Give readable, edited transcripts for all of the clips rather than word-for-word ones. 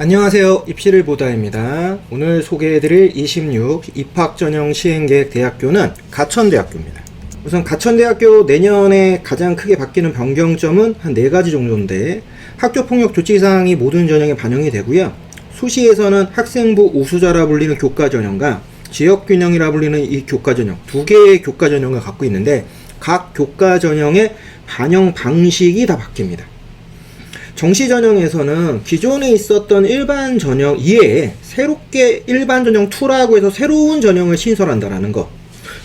안녕하세요. 입시를 보다입니다. 오늘 소개해드릴 26 입학전형 시행계획 대학교는 가천대학교입니다. 우선 가천대학교 내년에 가장 크게 바뀌는 변경점은 한 4가지 정도인데, 학교폭력 조치사항이 모든 전형에 반영이 되고요. 수시에서는 학생부 우수자라 불리는 교과전형과 지역균형이라 불리는 이 교과전형, 2개의 교과전형을 갖고 있는데, 각 교과전형의 반영 방식이 다 바뀝니다. 정시전형에서는 기존에 있었던 일반 전형 이외에 새롭게 일반 전형 2라고 해서 새로운 전형을 신설한다라는 거,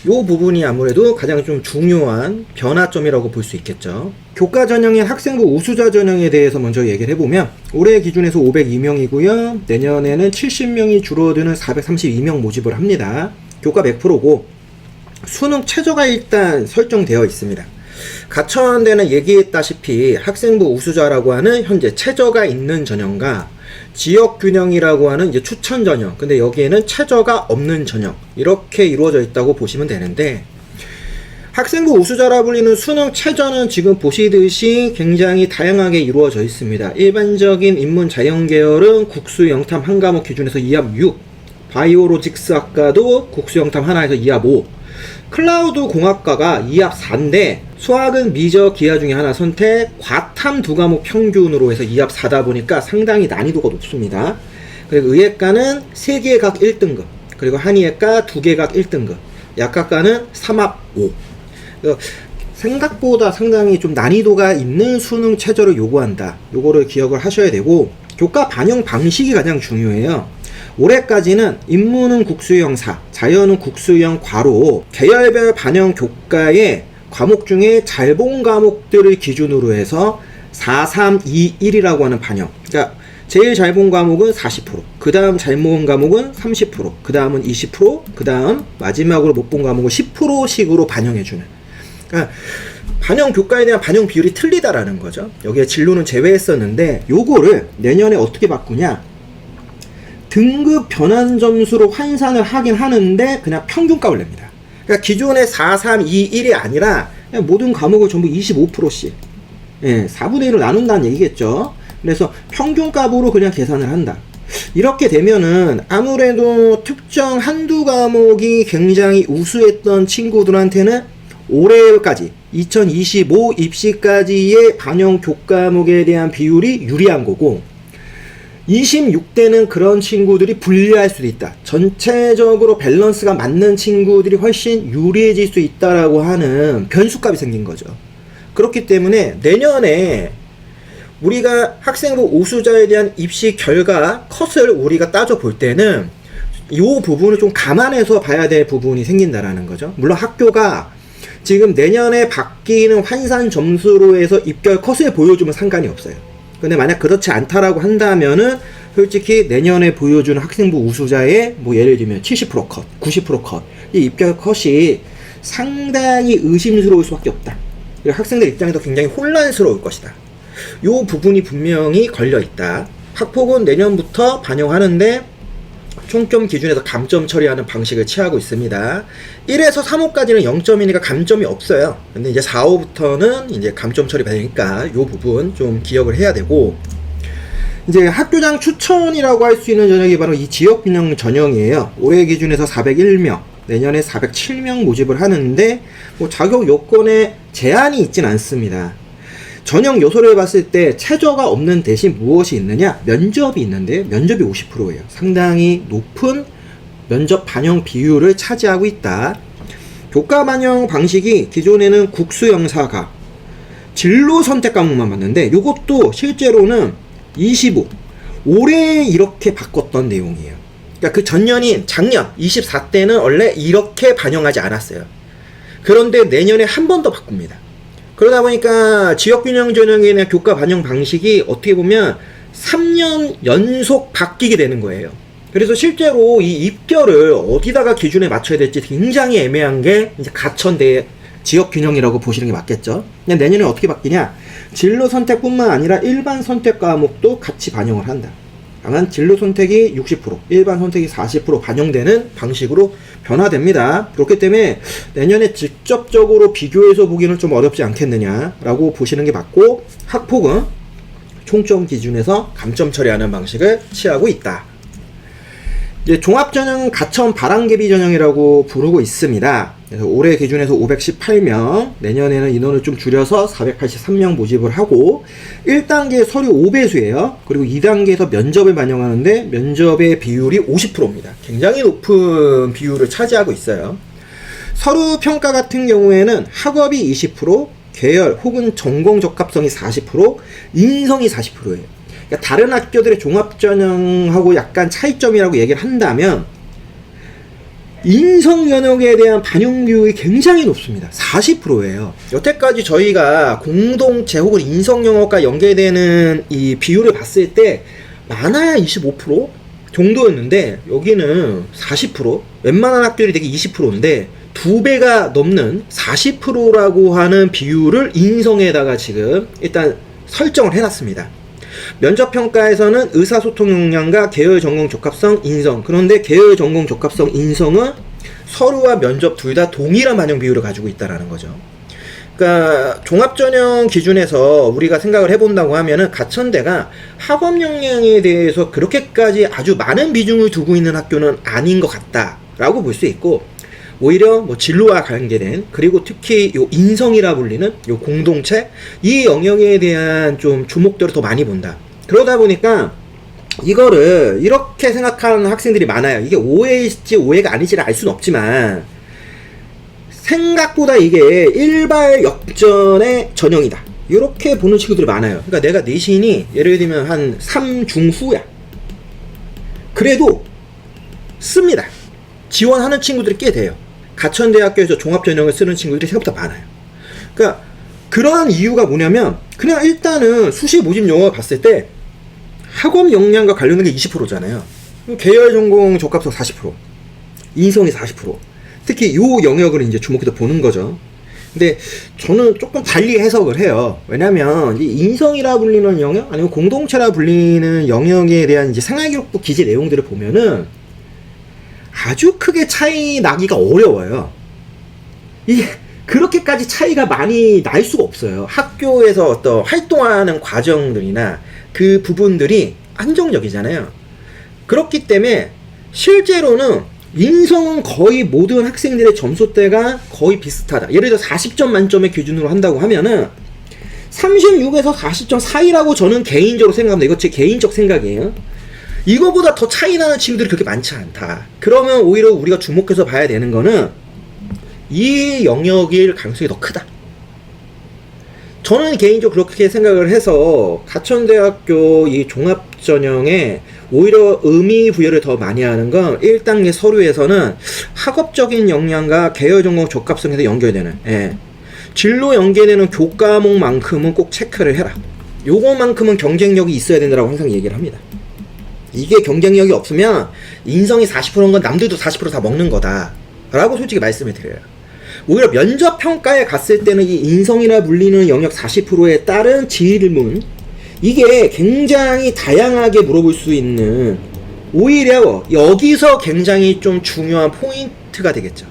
요 부분이 아무래도 가장 좀 중요한 변화점이라고 볼 수 있겠죠. 교과 전형인 학생부 우수자 전형에 대해서 먼저 얘기를 해보면, 올해 기준에서 502명이고요 내년에는 70명이 줄어드는 432명 모집을 합니다. 교과 100%고 수능 최저가 일단 설정되어 있습니다. 가천대는 얘기했다시피 학생부 우수자라고 하는 현재 최저가 있는 전형과 지역균형이라고 하는 이제 추천 전형, 근데 여기에는 최저가 없는 전형, 이렇게 이루어져 있다고 보시면 되는데, 학생부 우수자라 불리는 수능 최저는 지금 보시듯이 굉장히 다양하게 이루어져 있습니다. 일반적인 인문 자연 계열은 국수 영탐 한 과목 기준에서 2합 6, 바이오로직스 학과도 국수 영탐 하나에서 2합 5, 클라우드 공학과가 2합 4인데 수학은 미저 기하 중에 하나 선택, 과탐 2과목 평균으로 해서 2합 4다 보니까 상당히 난이도가 높습니다. 그리고 의예과는 3개 각 1등급, 그리고 한의예과 2개 각 1등급, 약학과는 3합 5. 생각보다 상당히 좀 난이도가 있는 수능 최저를 요구한다. 요거를 기억을 하셔야 되고, 교과 반영 방식이 가장 중요해요. 올해까지는 인문은 국수형 4, 자연은 국수형 과로 계열별 반영 교과의 과목 중에 잘 본 과목들을 기준으로 해서 4, 3, 2, 1이라고 하는 반영. 그러니까 제일 잘 본 과목은 40%, 그 다음 잘 본 과목은 30%, 그 다음은 20%, 그 다음 마지막으로 못 본 과목은 10%씩으로 반영해주는. 그러니까 반영 교과에 대한 반영 비율이 틀리다라는 거죠. 여기에 진로는 제외했었는데, 요거를 내년에 어떻게 바꾸냐? 등급 변환 점수로 환산을 하긴 하는데 그냥 평균값을 냅니다. 그러니까 기존의 4, 3, 2, 1이 아니라 그냥 모든 과목을 전부 25%씩 4분의 1로 나눈다는 얘기겠죠. 그래서 평균값으로 그냥 계산을 한다. 이렇게 되면은 아무래도 특정 한두 과목이 굉장히 우수했던 친구들한테는 올해까지 2025 입시까지의 반영 교과목에 대한 비율이 유리한 거고, 26대는 그런 친구들이 불리할 수도 있다. 전체적으로 밸런스가 맞는 친구들이 훨씬 유리해질 수 있다라고 하는 변수값이 생긴 거죠. 그렇기 때문에 내년에 우리가 학생부 우수자에 대한 입시 결과 컷을 우리가 따져볼 때는 이 부분을 좀 감안해서 봐야 될 부분이 생긴다라는 거죠. 물론 학교가 지금 내년에 바뀌는 환산 점수로 해서 입결 컷을 보여주면 상관이 없어요. 근데 만약 그렇지 않다라고 한다면은 솔직히 내년에 보여주는 학생부 우수자의 뭐 예를 들면 70% 컷, 90% 컷, 이 입결 컷이 상당히 의심스러울 수밖에 없다. 그리고 학생들 입장에서 굉장히 혼란스러울 것이다. 요 부분이 분명히 걸려 있다. 학폭은 내년부터 반영하는데 총점 기준에서 감점 처리하는 방식을 취하고 있습니다. 1에서 3호까지는 0점이니까 감점이 없어요. 근데 이제 4, 5부터는 이제 감점 처리 되니까 요 부분 좀 기억을 해야 되고, 이제 학교장 추천이라고 할 수 있는 전형이 바로 이 지역균형 전형이에요. 올해 기준에서 401명, 내년에 407명 모집을 하는데 뭐 자격 요건에 제한이 있진 않습니다. 전형 요소를 봤을 때 최저가 없는 대신 무엇이 있느냐? 면접이 있는데 면접이 50%예요. 상당히 높은 면접 반영 비율을 차지하고 있다. 교과 반영 방식이 기존에는 국수영사가 진로 선택 과목만 봤는데, 이것도 실제로는 25, 올해 이렇게 바꿨던 내용이에요. 그러니까 그 전년인 작년 24대는 원래 이렇게 반영하지 않았어요. 그런데 내년에 한 번 더 바꿉니다. 그러다 보니까 지역균형 전형에 대한 교과 반영 방식이 어떻게 보면 3년 연속 바뀌게 되는 거예요. 그래서 실제로 이 입결을 어디다가 기준에 맞춰야 될지 굉장히 애매한 게 이제 가천대 지역균형이라고 보시는 게 맞겠죠. 그냥 내년에 어떻게 바뀌냐? 진로 선택뿐만 아니라 일반 선택 과목도 같이 반영을 한다. 다만 진로 선택이 60%, 일반 선택이 40% 반영되는 방식으로 변화됩니다. 그렇기 때문에 내년에 직접적으로 비교해서 보기는 좀 어렵지 않겠느냐라고 보시는 게 맞고, 학폭은 총점 기준에서 감점 처리하는 방식을 취하고 있다. 이제 종합전형 가천 바람개비 전형이라고 부르고 있습니다. 그래서 올해 기준에서 518명, 내년에는 인원을 좀 줄여서 483명 모집을 하고 1단계 서류 5배수예요. 그리고 2단계에서 면접을 반영하는데 면접의 비율이 50%입니다. 굉장히 높은 비율을 차지하고 있어요. 서류 평가 같은 경우에는 학업이 20%, 계열 혹은 전공 적합성이 40%, 인성이 40%예요. 그러니까 다른 학교들의 종합전형하고 약간 차이점이라고 얘기를 한다면 인성 영역에 대한 반영 비율이 굉장히 높습니다. 40%예요. 여태까지 저희가 공동체 혹은 인성 영역과 연계되는 이 비율을 봤을 때 많아야 25% 정도였는데 여기는 40%, 웬만한 학교들이 되게 20%인데 2배가 넘는 40%라고 하는 비율을 인성에다가 지금 일단 설정을 해놨습니다. 면접평가에서는 의사소통 역량과 계열 전공 적합성 인성, 그런데 계열 전공 적합성 인성은 서류와 면접 둘 다 동일한 반영 비율을 가지고 있다는 거죠. 그러니까 종합전형 기준에서 우리가 생각을 해본다고 하면은 가천대가 학업 역량에 대해서 그렇게까지 아주 많은 비중을 두고 있는 학교는 아닌 것 같다라고 볼 수 있고, 오히려 뭐 진로와 관계된, 그리고 특히 요 인성이라 불리는 요 공동체, 이 영역에 대한 좀 주목도를 더 많이 본다. 그러다 보니까 이거를 이렇게 생각하는 학생들이 많아요. 이게 오해일지 오해가 아닐지를 알 수는 없지만 생각보다 이게 일발 역전의 전형이다, 이렇게 보는 친구들이 많아요. 그러니까 내가 내신이 예를 들면 한 3중후야. 그래도 씁니다. 지원하는 친구들이 꽤 돼요. 가천대학교에서 종합전형을 쓰는 친구들이 생각보다 많아요. 그러니까 그런 이유가 뭐냐면 그냥 일단은 수시 모집 영역을 봤을 때 학업 역량과 관련된 게 20%잖아요. 계열 전공 적합성 40%, 인성이 40%. 특히 이 영역을 이제 주목해서 보는 거죠. 근데 저는 조금 달리 해석을 해요. 왜냐면 이 인성이라 불리는 영역, 아니면 공동체라 불리는 영역에 대한 이제 생활기록부 기재 내용들을 보면은 아주 크게 차이 나기가 어려워요. 이게 그렇게까지 차이가 많이 날 수가 없어요. 학교에서 어떤 활동하는 과정들이나 그 부분들이 안정적이잖아요. 그렇기 때문에 실제로는 인성은 거의 모든 학생들의 점수대가 거의 비슷하다. 예를 들어 40점 만점의 기준으로 한다고 하면은 36에서 40점 사이라고 저는 개인적으로 생각합니다. 이거 제 개인적 생각이에요. 이거보다 더 차이 나는 친구들이 그렇게 많지 않다. 그러면 오히려 우리가 주목해서 봐야 되는 거는 이 영역일 가능성이 더 크다. 저는 개인적으로 그렇게 생각을 해서 가천대학교 이 종합전형에 오히려 의미 부여를 더 많이 하는 건 1단계 서류에서는 학업적인 역량과 계열 전공 적합성에서 연결되는, 진로 연계되는 교과목만큼은 꼭 체크를 해라. 요거만큼은 경쟁력이 있어야 된다고 항상 얘기를 합니다. 이게 경쟁력이 없으면 인성이 40%인 건 남들도 40% 다 먹는 거다 라고 솔직히 말씀을 드려요. 오히려 면접 평가에 갔을 때는 이 인성이라 불리는 영역 40%에 따른 질문, 이게 굉장히 다양하게 물어볼 수 있는, 오히려 여기서 굉장히 좀 중요한 포인트가 되겠죠.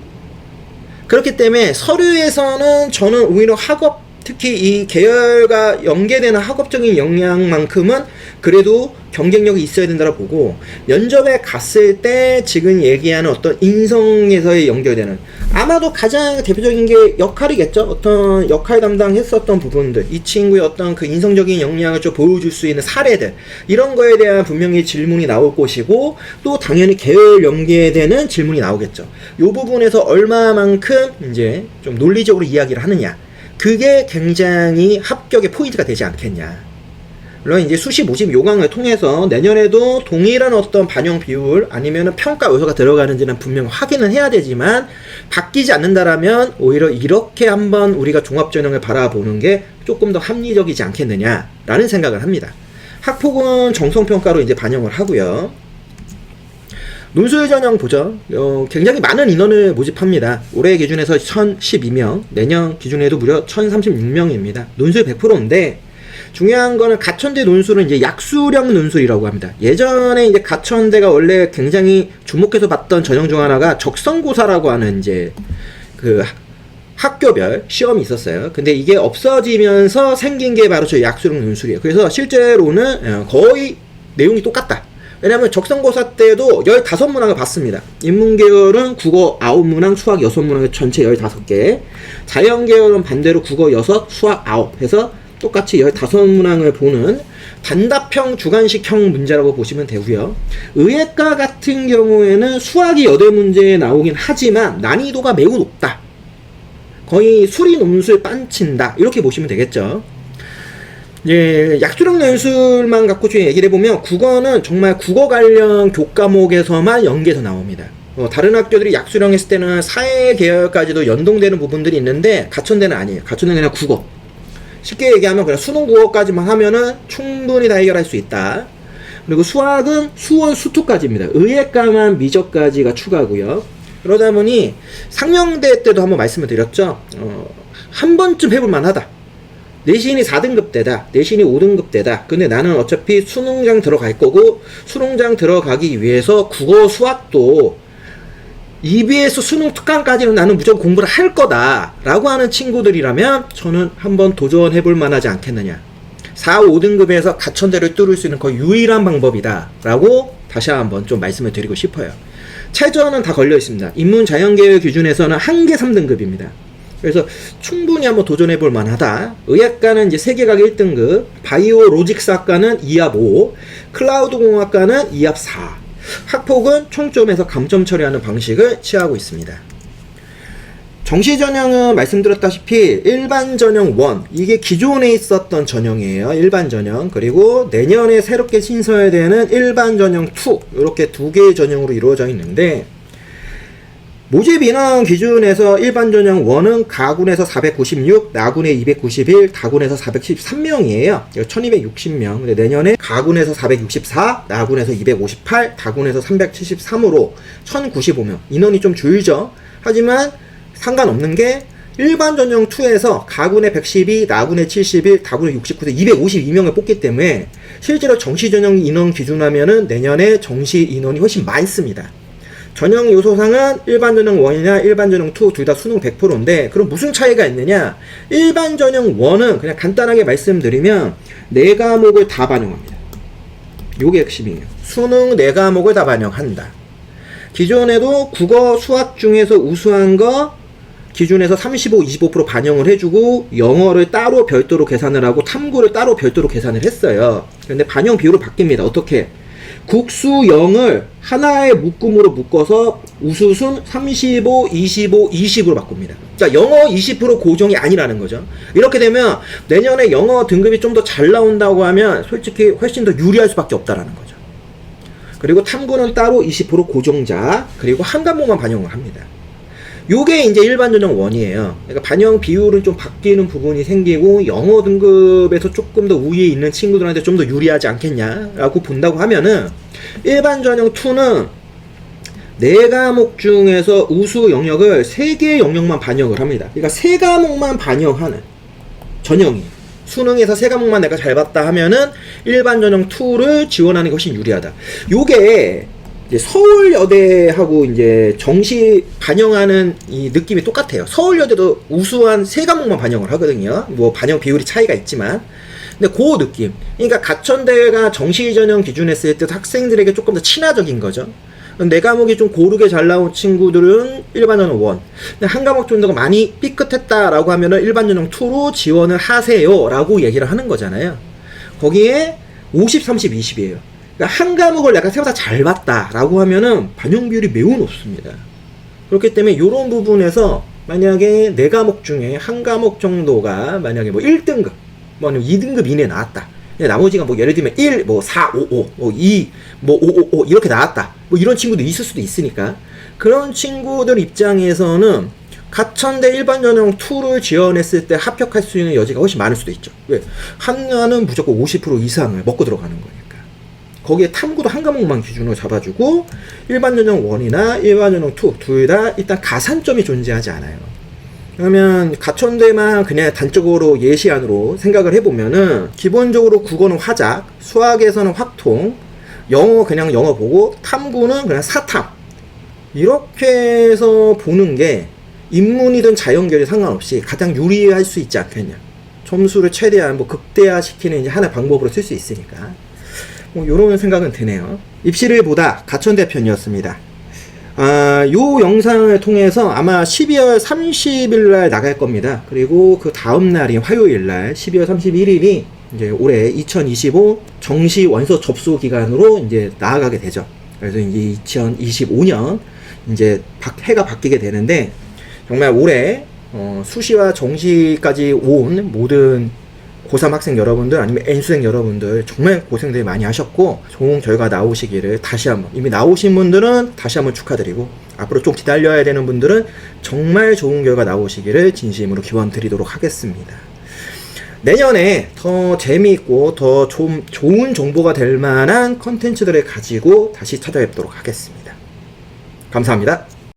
그렇기 때문에 서류에서는 저는 오히려 학업, 특히 이 계열과 연계되는 학업적인 역량만큼은 그래도 경쟁력이 있어야 된다고 보고, 면접에 갔을 때 지금 얘기하는 어떤 인성에서의 연결되는, 아마도 가장 대표적인 게 역할이겠죠. 어떤 역할 담당했었던 부분들, 이 친구의 어떤 그 인성적인 역량을 좀 보여줄 수 있는 사례들, 이런 거에 대한 분명히 질문이 나올 것이고, 또 당연히 계열 연계되는 질문이 나오겠죠. 이 부분에서 얼마만큼 이제 좀 논리적으로 이야기를 하느냐, 그게 굉장히 합격의 포인트가 되지 않겠냐. 물론 이제 수시 모집 요강을 통해서 내년에도 동일한 어떤 반영 비율 아니면 평가 요소가 들어가는지는 분명 확인은 해야 되지만, 바뀌지 않는다라면 오히려 이렇게 한번 우리가 종합전형을 바라보는 게 조금 더 합리적이지 않겠느냐라는 생각을 합니다. 학폭은 정성평가로 이제 반영을 하고요. 논술 전형 보죠. 굉장히 많은 인원을 모집합니다. 올해 기준에서 1012명, 내년 기준에도 무려 1036명입니다. 논술 100%인데, 중요한 거는 가천대 논술은 이제 약수령 논술이라고 합니다. 예전에 이제 가천대가 원래 굉장히 주목해서 봤던 전형 중 하나가 적성고사라고 하는 이제 그 학교별 시험이 있었어요. 근데 이게 없어지면서 생긴 게 바로 저 약수령 논술이에요. 그래서 실제로는 거의 내용이 똑같다. 왜냐하면 적성고사 때도 15문항을 봤습니다. 인문계열은 국어 9문항, 수학 6문항, 전체 15개. 자연계열은 반대로 국어 6, 수학 9 해서 똑같이 15문항을 보는 단답형 주관식형 문제라고 보시면 되고요. 의예과 같은 경우에는 수학이 8문제에 나오긴 하지만 난이도가 매우 높다. 거의 수리 논술 빤친다. 이렇게 보시면 되겠죠. 예, 약수령 논술만 갖고 좀 얘기를 해보면 국어는 정말 국어 관련 교과목에서만 연계해서 나옵니다. 다른 학교들이 약수령 했을 때는 사회 계열까지도 연동되는 부분들이 있는데 가천대는 아니에요. 가천대는 그냥 국어. 쉽게 얘기하면 그냥 수능 국어까지만 하면은 충분히 다 해결할 수 있다. 그리고 수학은 수원 수투까지입니다. 의예과만 미적까지가 추가고요. 그러다 보니 상명대 때도 한번 말씀을 드렸죠. 한 번쯤 해볼 만하다. 내신이 4등급 대다, 내신이 5등급 대다. 근데 나는 어차피 수능장 들어갈 거고 수능장 들어가기 위해서 국어 수학도 EBS 수능 특강까지는 나는 무조건 공부를 할 거다 라고 하는 친구들이라면 저는 한번 도전해볼 만하지 않겠느냐. 4, 5등급에서 가천대를 뚫을 수 있는 거의 유일한 방법이다 라고 다시 한번 좀 말씀을 드리고 싶어요. 최저는 다 걸려 있습니다. 인문자연계열 기준에서는 한개 3등급입니다. 그래서 충분히 한번 도전해볼 만하다. 의학과는 이제 세계각 1등급, 바이오 로직스학과는 2합 5, 클라우드 공학과는 2합 4. 학폭은 총점에서 감점 처리하는 방식을 취하고 있습니다. 정시 전형은 말씀드렸다시피 일반 전형 1, 이게 기존에 있었던 전형이에요. 일반 전형. 그리고 내년에 새롭게 신설되는 일반 전형 2, 이렇게 두 개의 전형으로 이루어져 있는데, 모집 인원 기준에서 일반 전형 1은 가군에서 496, 나군에 291, 다군에서 413명이에요. 1260명. 근데 내년에 가군에서 464, 나군에서 258, 다군에서 373으로 1095명. 인원이 좀 줄죠. 하지만 상관없는 게 일반 전형 2에서 가군에 112, 나군에 71, 다군에 69대 252명을 뽑기 때문에 실제로 정시 전형 인원 기준하면은 내년에 정시 인원이 훨씬 많습니다. 전형 요소상은 일반 전형 1이나 일반 전형 2 둘 다 수능 100%인데 그럼 무슨 차이가 있느냐? 일반 전형 1은 그냥 간단하게 말씀드리면 4과목을 다 반영합니다. 요게 핵심이에요. 수능 4과목을 다 반영한다. 기존에도 국어, 수학 중에서 우수한 거 기준에서 35, 25% 반영을 해주고 영어를 따로 별도로 계산을 하고 탐구를 따로 별도로 계산을 했어요. 그런데 반영 비율을 바뀝니다. 어떻게? 국수 0을 하나의 묶음으로 묶어서 우수순 35, 25, 20으로 바꿉니다. 그러니까 영어 20% 고정이 아니라는 거죠. 이렇게 되면 내년에 영어 등급이 좀 더 잘 나온다고 하면 솔직히 훨씬 더 유리할 수밖에 없다라는 거죠. 그리고 탐구는 따로 20% 고정자, 그리고 한 과목만 반영을 합니다. 요게 이제 일반 전형 1이에요. 그러니까 반영 비율은 좀 바뀌는 부분이 생기고 영어 등급에서 조금 더 우위에 있는 친구들한테 좀 더 유리하지 않겠냐라고 본다고 하면은 일반 전형 2는 4과목 중에서 우수 영역을 3개의 영역만 반영을 합니다. 그러니까 3과목만 반영하는 전형이 수능에서 3과목만 내가 잘 봤다 하면은 일반 전형 2를 지원하는 것이 유리하다. 요게 서울여대하고 이제 정시 반영하는 이 느낌이 똑같아요. 서울여대도 우수한 3과목만 반영을 하거든요. 뭐 반영 비율이 차이가 있지만. 근데 그 느낌. 그러니까 가천대가 정시 전형 기준 했을 때 학생들에게 조금 더 친화적인 거죠. 4과목이 좀 고르게 잘 나온 친구들은 일반 전형 1. 근데 한 과목 정도가 많이 삐끗했다라고 하면은 일반 전형 2로 지원을 하세요. 라고 얘기를 하는 거잖아요. 거기에 50, 30, 20이에요. 그러니까 한 과목을 내가 생각보다 잘 봤다 라고 하면은 반영 비율이 매우 높습니다. 그렇기 때문에 이런 부분에서 만약에 4과목 중에 한 과목 정도가 만약에 뭐 1등급 뭐 아니면 2등급 이내에 나왔다. 나머지가 뭐 예를 들면 1, 뭐 4, 5, 5, 뭐 2, 뭐 5, 5, 5 이렇게 나왔다. 뭐 이런 친구도 있을 수도 있으니까 그런 친구들 입장에서는 가천대 일반 전형 2를 지원했을 때 합격할 수 있는 여지가 훨씬 많을 수도 있죠. 왜? 한나는 무조건 50% 이상을 먹고 들어가는 거니까. 거기에 탐구도 한 과목만 기준으로 잡아주고 일반 전형 1이나 일반 전형 2 둘 다 일단 가산점이 존재하지 않아요. 그러면 가천대만 그냥 단적으로 예시안으로 생각을 해보면은 기본적으로 국어는 화작, 수학에서는 확통, 영어 그냥 영어 보고 탐구는 그냥 사탐 이렇게 해서 보는 게 인문이든 자연계열이 상관없이 가장 유리할 수 있지 않겠냐. 점수를 최대한 뭐 극대화시키는 이제 하나의 방법으로 쓸 수 있으니까. 뭐 요런 생각은 드네요. 입시를 보다 가천대 편이었습니다. 요 영상을 통해서 아마 12월 30일 날 나갈 겁니다. 그리고 그 다음 날인 화요일 날 12월 31일이 이제 올해 2025 정시 원서 접수 기간으로 이제 나아가게 되죠. 그래서 이제 2025년 이제 해가 바뀌게 되는데, 정말 올해 수시와 정시까지 온 모든 고3 학생 여러분들 아니면 N수생 여러분들 정말 고생들 많이 하셨고 좋은 결과 나오시기를 다시 한번, 이미 나오신 분들은 다시 한번 축하드리고, 앞으로 좀 기다려야 되는 분들은 정말 좋은 결과 나오시기를 진심으로 기원 드리도록 하겠습니다. 내년에 더 재미있고 더 좀 좋은 정보가 될 만한 컨텐츠들을 가지고 다시 찾아뵙도록 하겠습니다. 감사합니다.